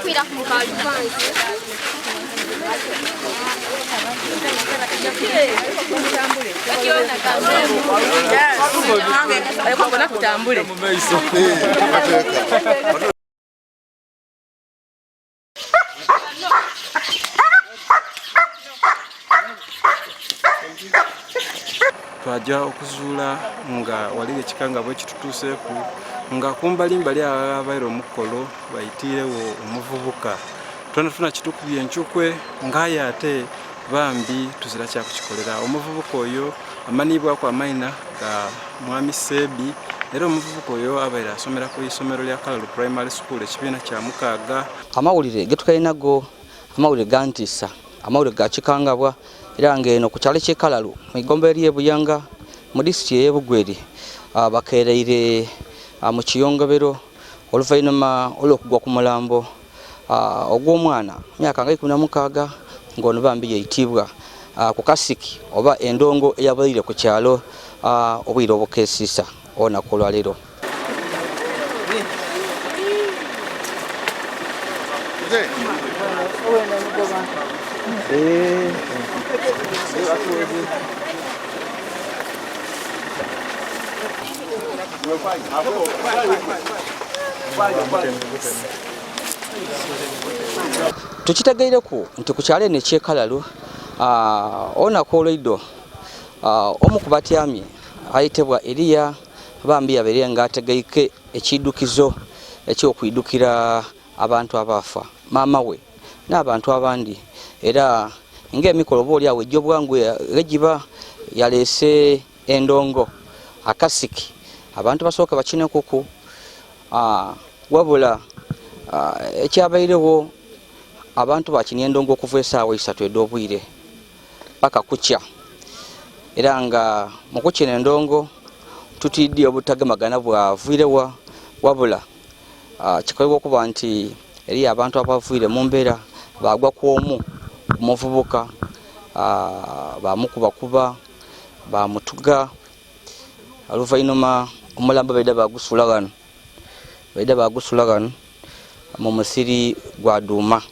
kwira ku mukali Twajja okuzuula nga waliwo ekikanga bwe kitutuuseeku nga kumbalimbali abaire omukolo bayitirewo omuvubuka tonafuna kitukubye enkyukwe ng'aye ate bambi tuzira kyakukikolera. Omuvubuka oyo amanibwaku amaina ga Mwami Sebi era omuvubuka oyo abaire asomera ku isomero lya Kalalu Primary School ekibiina kya mukaaga. Amawulire getukalinago amawulire gantisa amawulire ga kikangabwa era ngeno ku kyalo ky'e Kalalu mu igombe ly'e Buyanga mu disitulikiti y'e Bugweri bakeereire mu kiyongobero oluvannyuma olw'okugwa ku mulambo ogw'omwana myaka nga 16 ng'ono bambi yayitibwa ku kasiki oba endongo eyabaire ku kyalo obwire obukeesiisa olunaku olwaleero. Tukitegeereku nti ku kyalo eno eky'e Kalalu olunaku olw'eddo omu ku batyami ayitibwa Eliya bambi yabeere nga ategeike ekiddukizo eky'okwidukira abantu abaafa maama we n'abantu abandi era ng'emikolo oboolyawo ejja obwangu egiba yaleese endongo akasiki abantu basooka bakinekuku wabula ekyabairewo abantu bakinya endongo okuva essaawa 3 ed'obwire paka kukya era nga mu kukina endongo tutidde obutagemagana bwaviirewa wabula kikolebwa okuba nti eri abantu abaviire mu mbeera bagwa ku omu omuvubuka bamukubakuba bamutuga oluvannyuma omulambo baida bagusula wano mu musiri gwa Duuma.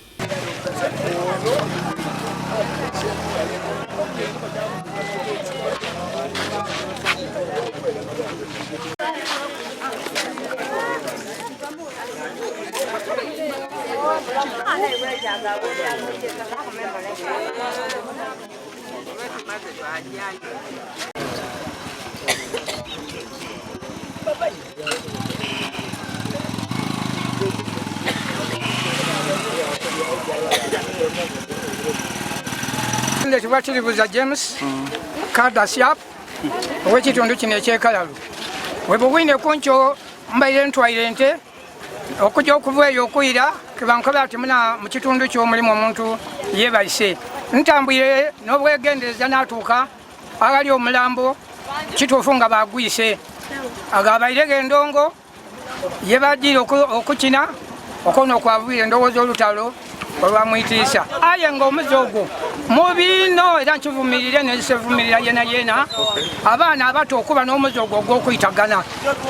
Ndetubakiribuza James Kadasiap ow'ekitundu kino eky'e Kalalu we bugwine kunkyo mbaire ntwaire nte okujja okuva eyo okuyira kebankola ati muna mu kitundu ky'omulimu omuntu yeebayise ntambwire n'obwegendereza n'atuuka agali omulambo kituufu nga bagwise agabaire gendongo yebagiire okukina okono okwavuyire endowooza olutalo olwamwitiisa aye ng'omuzi ogwo mubino era nkivumirire nezisevumirira yena abaana abato okuba n'omuzi ogwo ogw'okuyitagana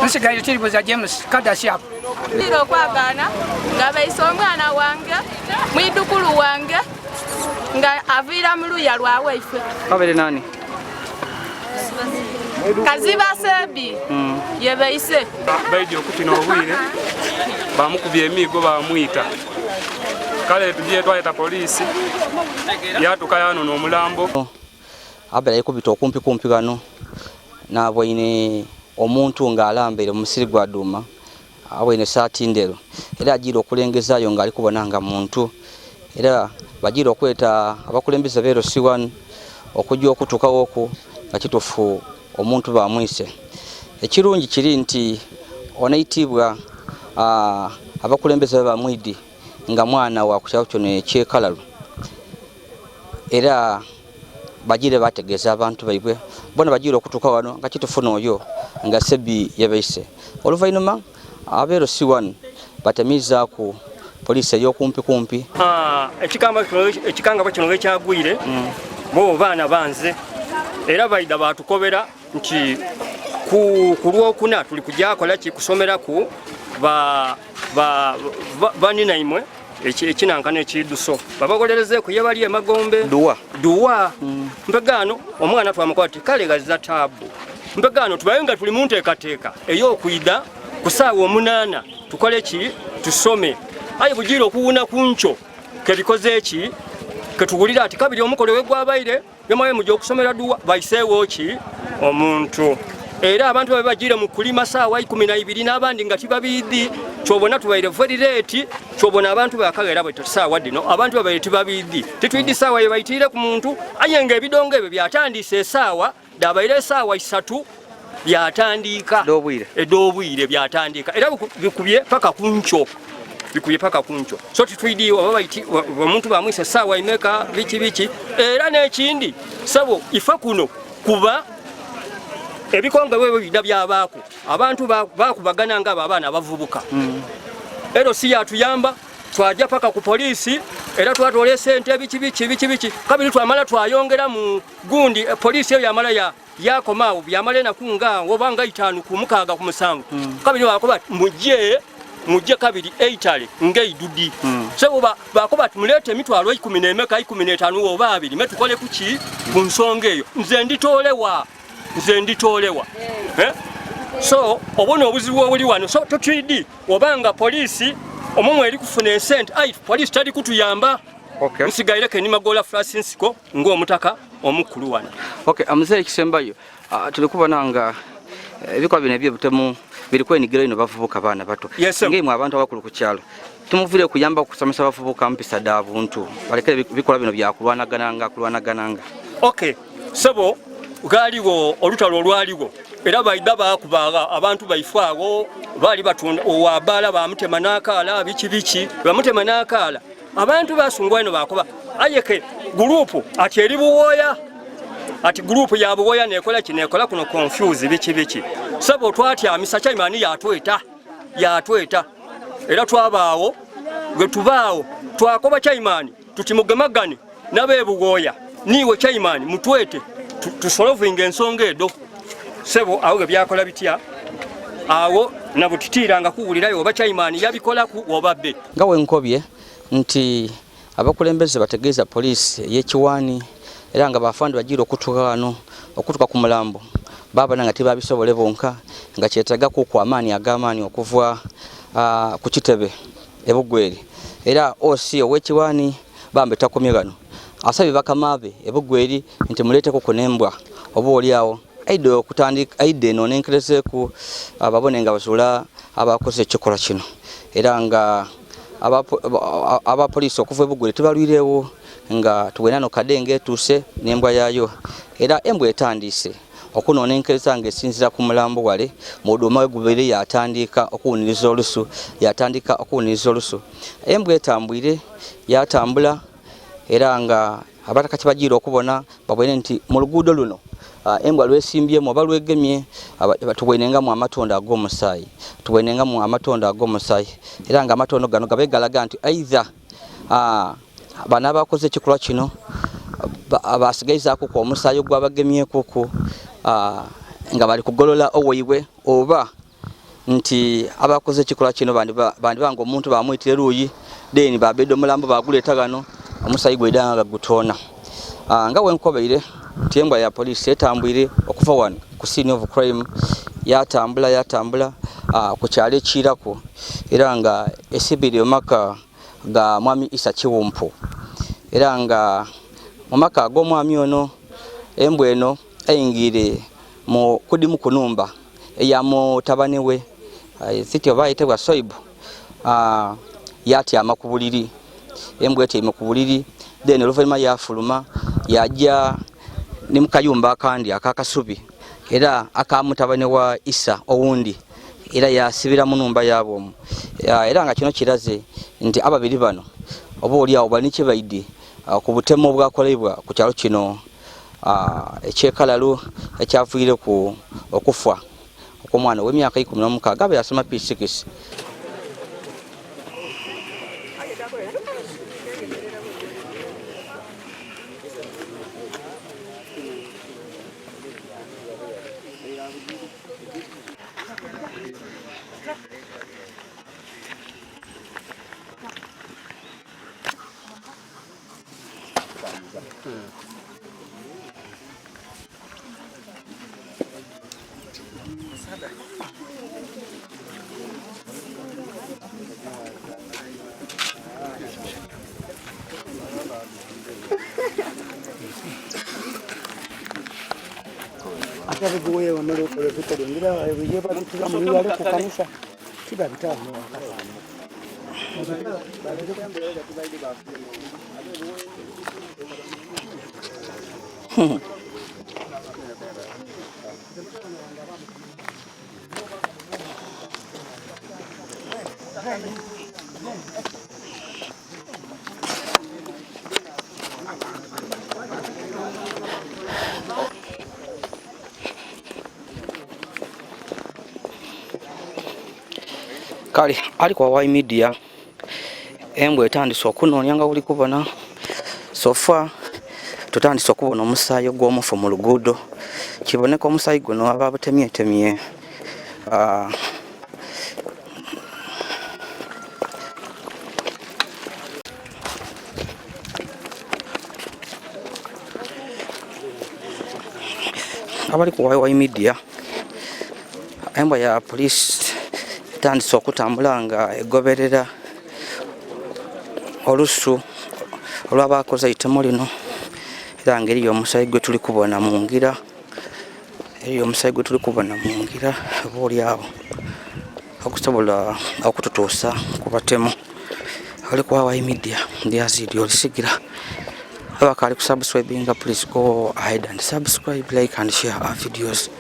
nsigaire kiribuza James Kadasiap ndiro okwagaana nga bayise omwana wange mwidukulu wange nga aviira mu luya lwawe ife kabere nani Kaziba Sebi yebayise baidi okukina obwire bamukubye emigo bamwita kale tugiye twayita polisi yatuka yano n'omulambo abera yikubita okumpi gano nabwaine omuntu ng'alambeire mu musiri gwa Duuma abwaine saati ndero era agira okulengezayo ng'ali kubona nga muntu era bagira okweta abakulembeze bero C1 okujja okutukawo oku nga kitufu omuntu bamwise. Ekirungi kiri nti onayitibwa abakulembeze bamwidi nga mwana wa ku kyalo kino eky'e Kalalu era bagire bategeeza abantu baibwe bona bagira okutuka wano nga kitufuna oyo nga Sebi yabaise oluvannyuma abero C1 batemizaku polisi ey'okumpi ekikanga kino ekyagwire bo baana banze era baida batukobera nti ku Lwokuna tuli kujja akola ki kusomera ku baninaimwe ekinankana ekiduso babakolereze ku yebali emagombe duwa mpegano omwana twamukwati kale gaza tabu mpegano tubayenga tuli munteekateeka ey'okwida ku ssaawa 8 tukole ki tusome ayi bugira okuwuna kunco kebikoze eki ketuwulira ati kabiri omukolo we gwabaire yamaye mujja okusomera duwa bayiseewo ki omuntu era abantu babe bagire mu kulima ssaawa 12 n'abandi nga tibabiidi kyobona tubaire very late kyobona abantu bakagera bwe ssaawa dino abantu babaire tibabiidi titwiddi ssaawa ye bayitire ku muntu ayenga ebidongo ebyo byatandise essaawa dabaire essaawa 3 byatandika edobwire byatandika era bikubye paka kunco so titwidi omuntu bamwise ssaawa imeka biki era n'ekindi sabo ife kuno kuba ebikonga bwe bida byabaako abantu bakubagana nga abaana abavubuka ero si yatuyamba twaja paka ku polisi era twatole sente biki kabiri twamala twayongera mu gundi polisi eyo yamala yakomaawo byamala enakunga obanga 5 ku 6 ku 7 kabiri wakoba mujje kabiri 8 ngeidudi so bakoba tumulete emitwalo 15 oba 2 metukole kuki ku nsonga eyo nze nditolewa so obona obuzibu obuli wano so tutwidi obanga polisi omumwe eri kufuna esente polisi tali kutuyamba nsigaire ke ni Magola Francisco ng'omutaka omukulu wano amuzee kisembayo tuli kubona nga ebikwa bino ebyobutemu biri kwenigira ino bavubuka baana bato ng'emwe abantu abakulu ku kyalo tumuvire kuyamba okusomesa abavubuka mpisa da buntu balekere bikola bino byakulwanagananga sebo galiwo olutalo olwaliwo era baida bakubaga abantu baifaawo bali batunda owabala bamutema n'akaala biki bamutema n'akaala abantu basungwa ino bakoba ayeke gurupu ati eri buwoya ati gurupu ya buwoya nekola kinekola kuno confuse biki sabo twatyamisa Chaimani yatweta era twabaawo gwe tubaawo twakoba Chaimani tutimugemagane nabe buwoya niwe Chaimani mutwete tusolvinga ensonga edo sebo awo byakola bitya awo nabutitiranga kuwulirayo oba Chaimani yabikola ku obabbe ngawe nkobye nti abakulembeze bategeeza polisi y'ekiwani era nga bafandi bagira okutuka ku mulambo baba nanga tibabisobole bonka nga kyetaga ku amaani agamaani okuva ku kitebe ebugweri era osi ow'ekiwani bambe takomye gano asabi bakamabe ebugweri nti muleteko kunembwa oba oliawo aide eno nenkerezeku babone nga basula abakoze ekikola kino era nga abapolisi okuva ebugweri tibalwirewo nga tuwenano kadenge tuse nembwa yayo era embwa etandise okunona enkereza nga esinzira ku mulambo wale muduma we gubere yatandika okuwuniriza olusu embwa etambwire yatambula era nga abataka kibagira okubona babwene nti mu luguudo luno embwa lwesimbyemu oba lwegemye tubwenengamu amatonda ag'omusaayi era nga amatondo gano gabegalaga nti aidha bana bakoze ekikola kino basigaizaako ku omusaayi ogwabagemyekuku nga bali kugolola oweibwe oba nti abakoze ekikola kino bandi banga omuntu bamuyitire luuyi deni babedde omulambo baguleeta gano omusaayi gwedanga gutona nga wenkobeire nti embwa ya polisi etambwire okuva wano ku scene of crime yatambula ku kyalo ekirako era nga esibire omaka ga mwami Isa Kiwumpu era nga mu maka ag'omwami ono embwa eno eyingire mu kudimu kunumba eya mutabani we siti oba ayitebwa Soibu yatyama ku buliri embwa etyama ku buliri then oluvannyuma yafuluma yajja ne mu kayumba akandi akakasubi era akamutabani wa Isa owundi era yasibira mu numba yabo era nga kino kiraze nti ababiri bano oba oliawo bali kibaidi ku butemu obwakolebwa ku kyalo kino ekyekalalu ekyaviire ku okufa okw'omwana w'emyaka 16 abe yasoma P6 Tabegoye wamalo okole bikolongira ebiye babitula mu bibale ku kanisa kiba bitamu Kali ali kwa Y Media embwe etandise okunoonya nga buli kubona sofa tutandise okubona omusaayi gw'omufu mu luguudo kiboneka omusaayi guno aba butemyetemye abali ku Y Media embwa ya police tandise okutambula nga egoberera olusu olw'abakoze itemo lino era nga eriyo omusaayi gwe tuli kubona mu ngira oba awo okusobola okututuusa ku batemu ali ku Y Media ndi Azidi olisigira abakali ku subscribing, please go ahead and subscribe, like and share our videos.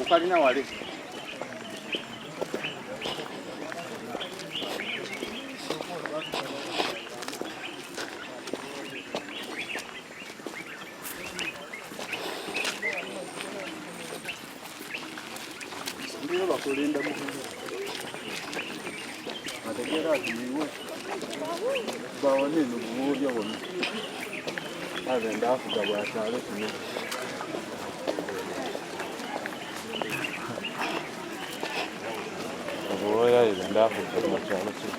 Ukalina wale ndio bakulinda mu ategera atiwe bawone n'uburyo bone agenda afuga bwatale kino oya agenda afuga bwatale kino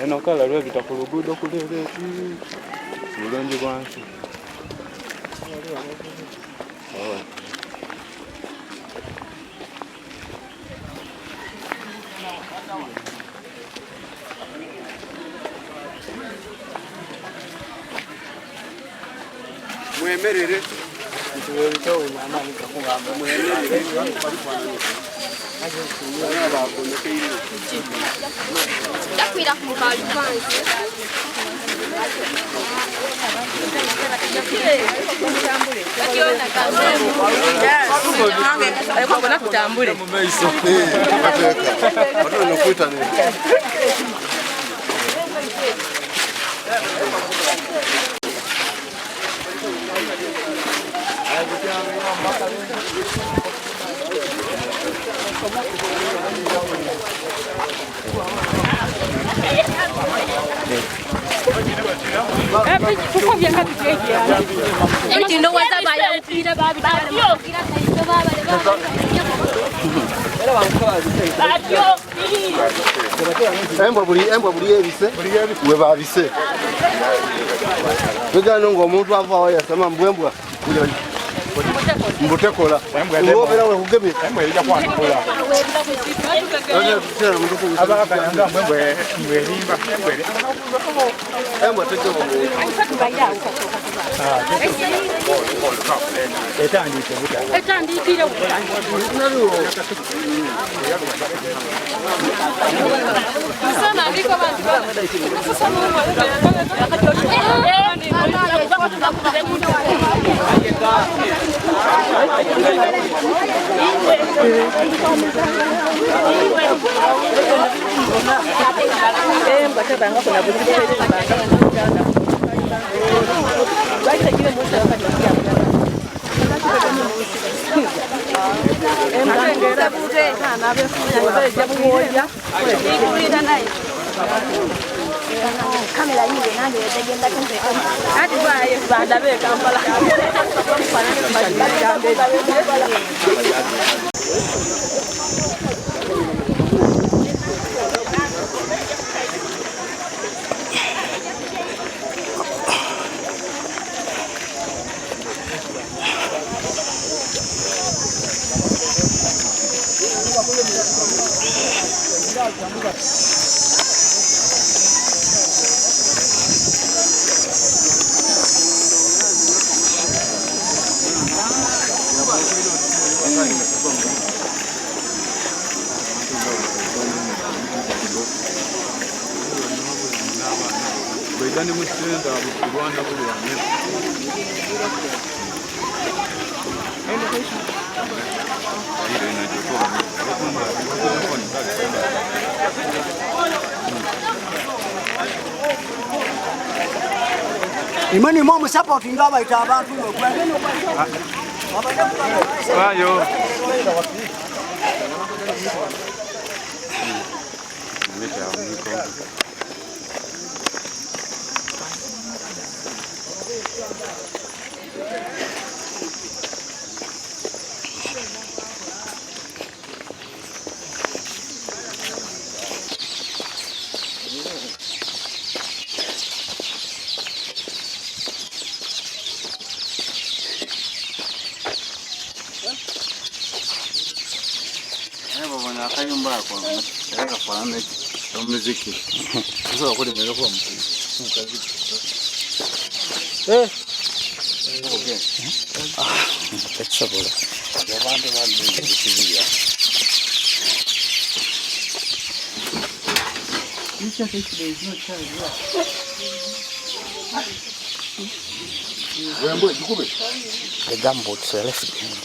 eno kala lwebita ku luguudo kulere bulungi bwansi mwemerere ndakwira ku mukali kwanze kutambule embwa buli ebise we babise bigano ng'omuntu avaawo yasema mbwembwa mbutekola ngobera we kugemye embwa ija kwatukola abakanyanga mbwembwa erimba embwa tejo etandikire sana ndiko bantu sasa mungu Kamera nyingi nange yegenda kumpeka. Ati baye bandabe Kampala. Imani mwa support ngaba ita abantu kwengene Bayo. Muziki. Sasa wakati nimekuwa mkazi. Okay. That's bora. Abantu bandikizia. Isso aqui é no chão. The gumboots are left behind.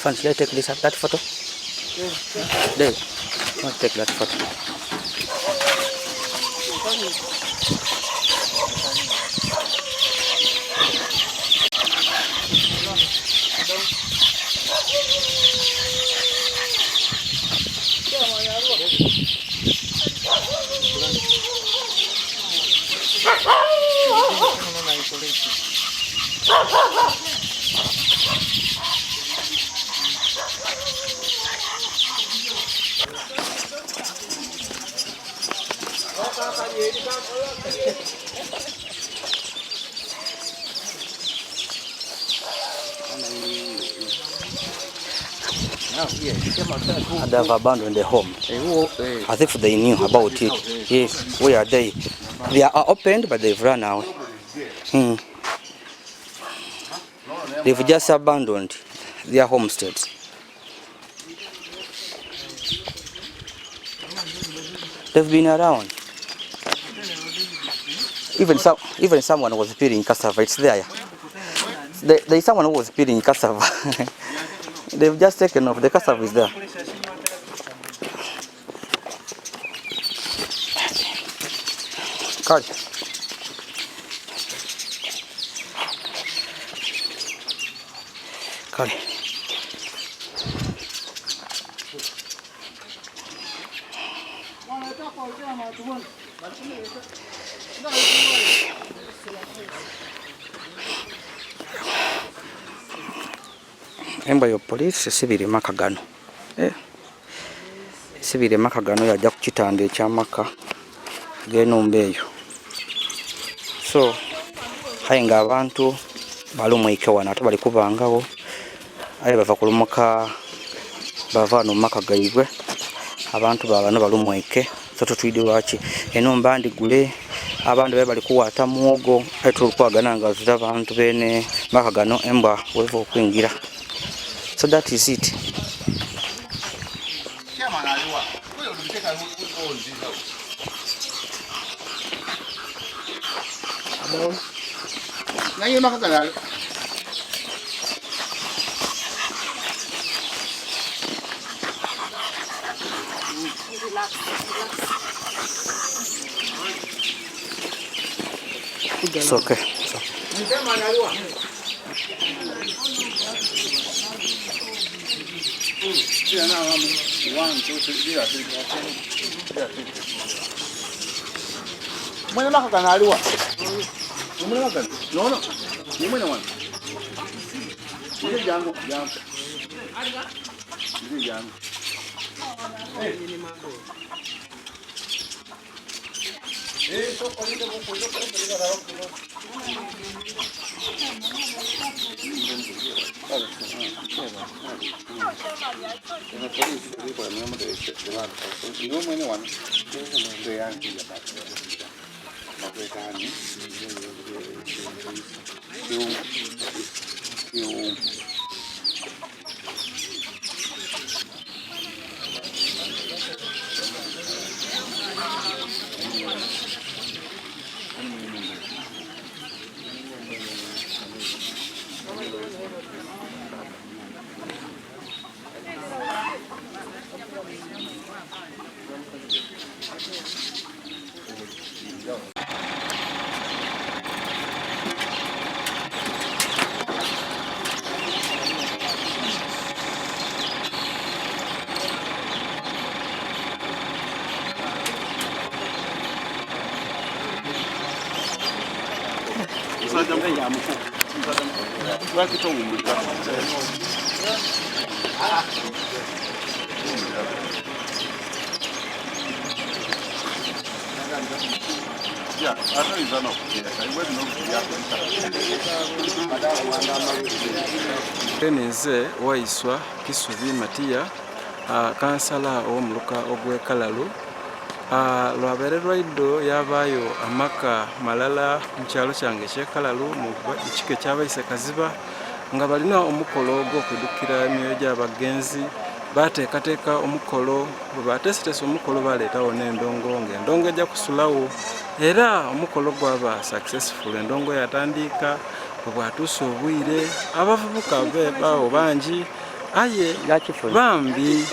Fancy, let's take that photo. There. Let's take that photo. They have abandoned the home. As if they knew about it. Yes, where are they? They are opened, but they've run away. They've just abandoned their homesteads. They've been around. Even someone was peeling cassava. It's there. There's someone who was peeling cassava. They've just taken off. The cassava is there. Carl. Carl. Emba yo police sibiri makagano. Sibiri makagano yajja kukitanda ekyamaka genombe eyo. So hayenga abantu balumwike wana ate bali kubangawo aye bava kulumuka bava no maka gaibwe abantu babano balumwike so tutwidi lwaki enomba ndigule abantu bali kuwata muogo etulkwagana nga zita abantu bene makagano emba wevo okwingira. So that is it. It's okay. Mwenye maka na aliwa. Mwenye maka. No. Ni mwenye wana. Ni jango. Ni jango. So kwa nini mko kwa Nze Waiswa Kisubi Matia kansala omuluka ogw'Ekalalu lwabeere lwaido yabayo amaka malala mu kyalo kyange eky'Ekalalu mu kiko ekyabayise Kaziba nga balina omukolo gw'okuddukira emyoyo gy'abagenzi bateekateeka omukolo bwe bateeseteese omukolo baleetawo n'endongo ng'endongo ejja kusulawo era omukolo gwaba successful endongo yatandika bwe bwatuuse obwire abavubuka baawo bangi aye bambi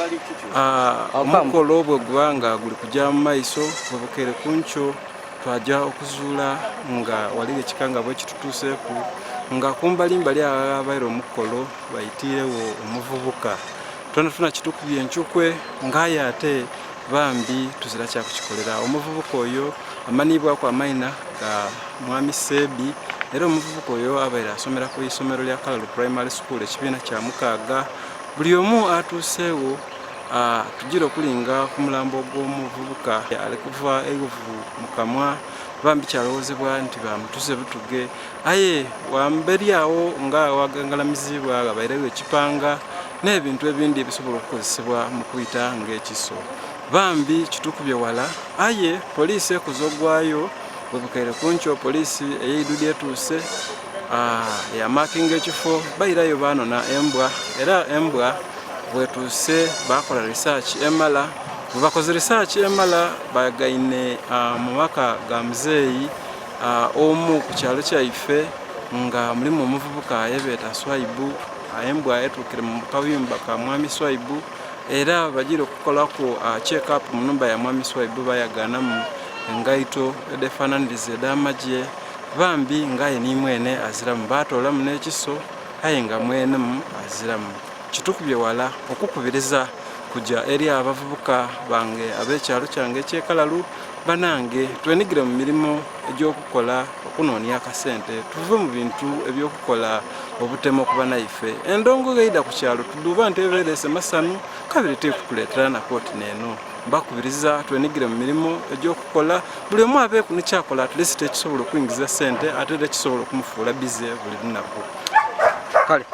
omukolo bwe guba nga guli kujja mu maiso bwe bukere ku nkyo twajja okuzuula nga waliwo ekikanga bwe kitutuuseeku nga kumbalimbali abaire omukolo bayitiirewo omuvubuka tuna kitukubye enkyukwe ng'aye ate bambi tuzira kyakukikolera omuvubuka oyo amanibwako amaina ga mwami Sebi era omuvubuka oyo abaire asomera ku isomero lya Kalalu Primary School ekibiina kya mukaaga buli omu atuuseewo tugira okulinga ku mulambo gw'omuvubuka ali kuva eyovu mu kamwa bambi kyalowoozebwa nti bamutuze butuge aye wamberi awo nga wagangalamizibwa abairewo ekipanga n'ebintu ebindi ebisobola okukozesebwa mu kuyita ng'ekiso bambi kitukubye wala aye poliisi ekoze ogwayo bwe bukaire ku nkyo poliisi eyeidudi etuuse yamakinga ekifo bayirayo baanona embwa era embwa bwetuuse bakola research emala bwe bakoze research emala bagaine mu maka ga muzeeyi omu ku kyalo kyaife nga mulimu omuvubuka yebeeta Swaibu embwa etuukire mu kawimba ka mwami Swaibu era bagira okukolako check up mu numba ya mwami Swaibu bayaganamu engaito edefaananiriza ed'amagye bambi ngaye ni mwene aziramu baatoolamu n'ekiso aye nga mwenemu aziramu kitukubye wala okukubiriza kujja eri abavubuka bange ab'ekyalo kyange eky'Ekalalu banange twenigire mu mirimu egy'okukola okunoonya akasente tuve mu bintu eby'okukola obutemu okuba naife endongo gaida ku kyalo tuduuba nti ebeerese masanu kabiri teekukuleetera na kooti n'eno mbakubiriza twenigire mu mirimu egy'okukola buli omu abeeku nekyakola at least ekisobola okuyingiza sente ate era ekisobola okumufuula bize buli lunaku kale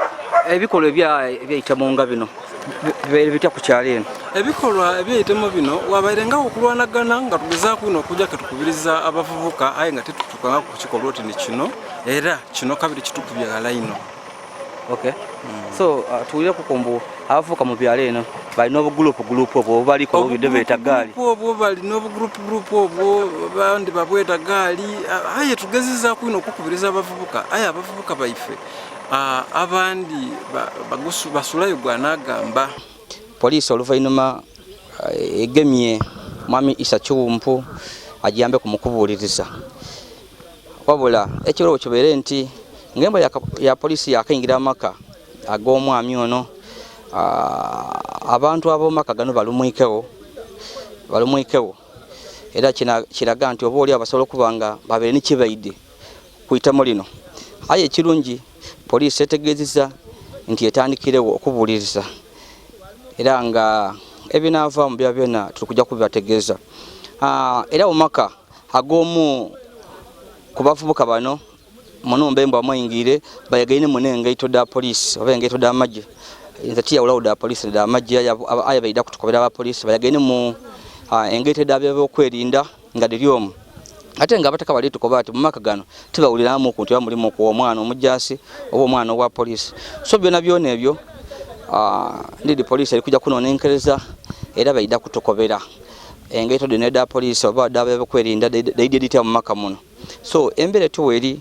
ebikolwa ebyayitamu nga bino bitya ku kyalo eno ebikolwa ebyayitemu bino wabairengawo okulwanagana nga tugezaako ino okujja ketukubiriza abavubuka aye nga tetutukanga ku kikolwa oti ni kino era kino kabiri kitukubye gala ino okay so tuwulire kukombo abavubuka mu byalo eno balina obugulupu obwo baliko obudde beeta gaali obwo balina obugulupu obwo bandi babweta gaali aye tugezezaako ino okukubiriza abavubuka aye abavubuka baife abandi basulayo gwanagamba poliisi oluvannyuma egemye mwami Isa Kiwumpu agiyambe kumukubuuliriza wabula ekiro kibere nti ngembo ya polisi yakayingira amaka ag'omwami ono abantu ab'omaka gano balumwikewo era kiraga nti oba oli abasobola okubanga babeere nikibaidde kuyitamu lino aye ekirungi polisi etegeezezza nti etandikirewo okubuuliriza era nga ebinaava mu byonna tuli kujja kubibategeeza era omaka ag'omu ku bavubuka bano munumba embwa mwingire bayagaine munengaito da polisi oba engaito da majje nze tiyawulawo da polisi da majje aya baida kutukobera aba polisi bayagaine mu engaito da byokwerinda nga diryomu ate nga abataka bali tukoba ati mu maka gano tibawuliramu ku nti bamulimu ku omwana omujjasi oba omwana owa polisi so byonna ebyo ndidi polisi alikuja kunonenkereza era baida kutukobera engaito de da polisi oba da byokwerinda deidedita mu maka muno so embere tuweri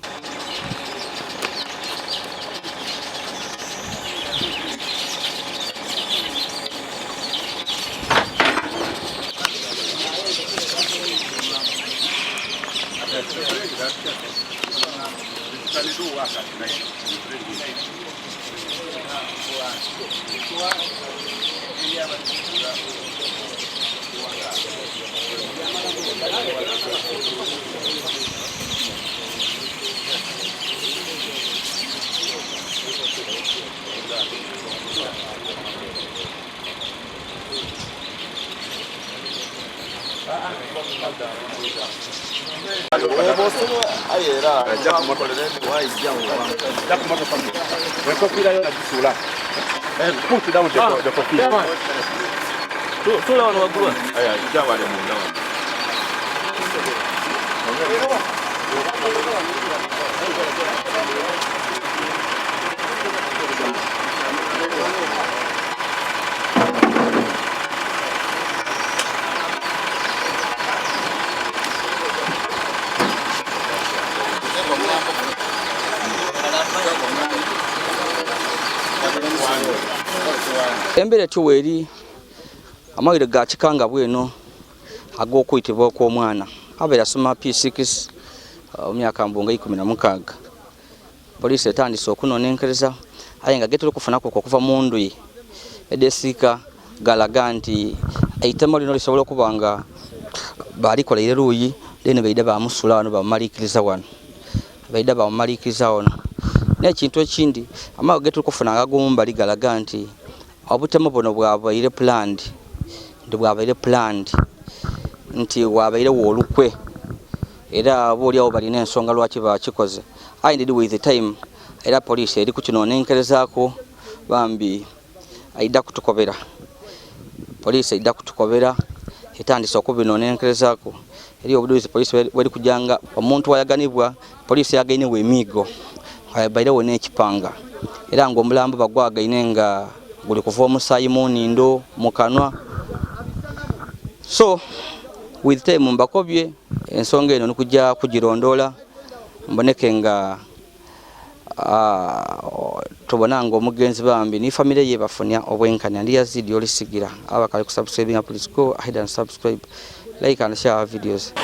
embere tuweri amawire ga kikanga bweno ag'okuyitibwa kw'omwana abeera asoma P6 omyaka mbunga 16 polisi etandise okunonenkereza aye nga getera okufunako okuva mu ndwi edesiika galaga nti eitema lino lisobola okuba nga balikoleire luuyi then baida bamusula wano bamumalikiriza wano n'ekintu ekindi amawe getera okufuna ag'omumbali galaga nti obutemu buno bwabaire planned nti wabaire wolukwe era boli awo balina ensonga lwaki bakikoze I need with the time era police eri kukinonenkerezaako bambi aida kutukobera etandise okubinonenkerezaako eri obuduuzi police weri kujanga omuntu ayaganibwa police yagainewo emigo bairewo n'ekipanga era ng'omulambo bagwagaine nga guli kuva omusaayi mu nnindo mu kanwa so with time mbakobye ensonga eno nikujja kugirondoola mboneke nga tubona nga omugenzi bambi ni famire ye bafunya obwenkanya ndi yazidi olisigira abakali kusubscribe nga please go ahead and subscribe, like and share our videos.